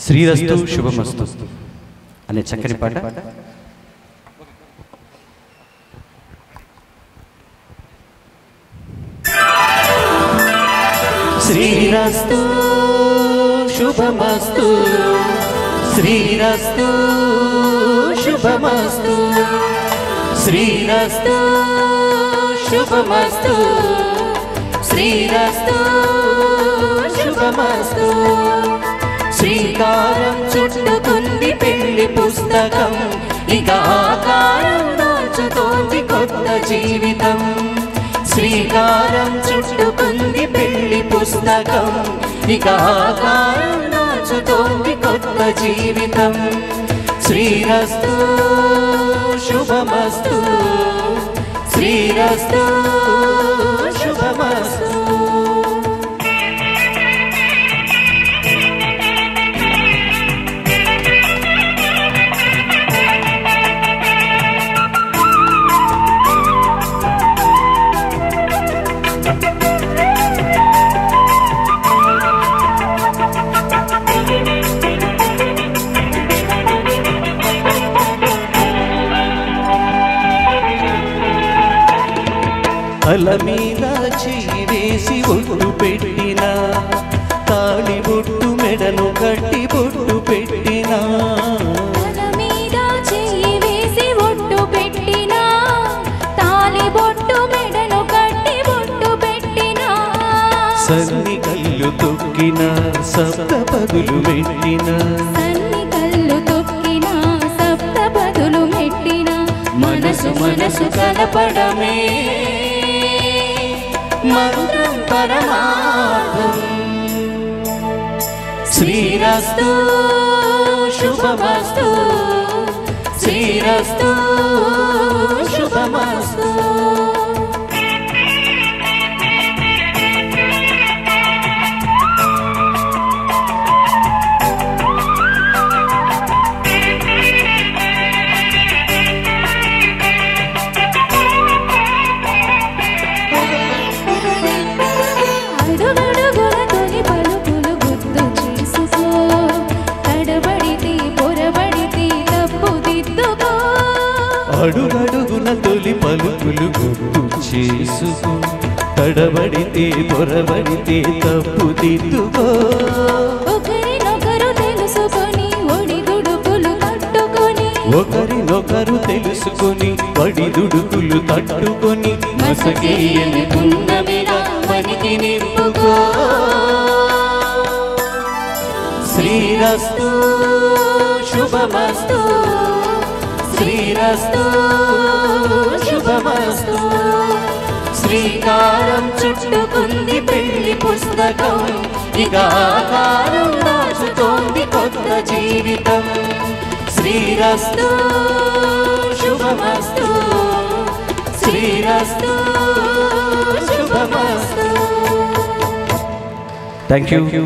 శ్రీరస్తు శుభమస్తు అనే చక్కని పాట. శ్రీరస్తు శుభమస్తు, శ్రీరస్తు శుభమస్తు, శ్రీరస్తు శుభమస్తు, శ్రీరస్తు శుభమస్తు. శ్రీకారం చుట్టుకుంది పెళ్లి పుస్తకం, ఇక ఆకారం దాచుతోంది కొత్త జీవితం. శ్రీకారం చుట్టుకుంది పెళ్లి పుస్తకం, ఇక ఆకారం దాచుతోంది కొత్త జీవితం. శ్రీరస్తు శుభమస్తు, శ్రీరస్తు శుభమస్తు. తల మీద చెయ్యి వేసి ఒట్టు పెట్టిన, తాళి బొట్టు మెడను కట్టి బొట్టు పెట్టిన, తల మీద చెయ్యి వేసి ఒట్టు పెట్టిన, తాళి బొట్టు మెడను కట్టి బొట్టు పెట్టిన, సన్ని కళ్ళు తొక్కిన సప్తపదులు మెట్టిన, సన్ని కళ్ళు తొక్కిన సప్తపదులు మెట్టిన, మనసు మనసు కలపడమే మంత్రం పరమార్థం. శ్రీరస్తు శుభమస్తు, శ్రీరస్తు శుభమస్తు. అడుగడుగున తొలి పలుకులు గుర్తు చేసుకో, తడబడితే పొరబడితే తప్పు దిద్దుకో. ఒకరినొకరు తెలుసుకొని ఒడిదుడుకులు తట్టుకొని, ఒకరినొకరు తెలుసుకొని వడిదుడుకులు తట్టుకొని, మసకేయని పున్నమిలా పనికి నింపుకో. శ్రీరస్తు శుభమస్తు, శ్రీరస్తు శుభమస్తు. శ్రీకారం చుట్టుకుంది పెళ్లి పుస్తకం, ఇక ఆకారం దాచుతోంది కొత్త జీవితం. శ్రీరస్తు శుభమస్తు, శ్రీరస్తు శుభమస్తు. Thank you.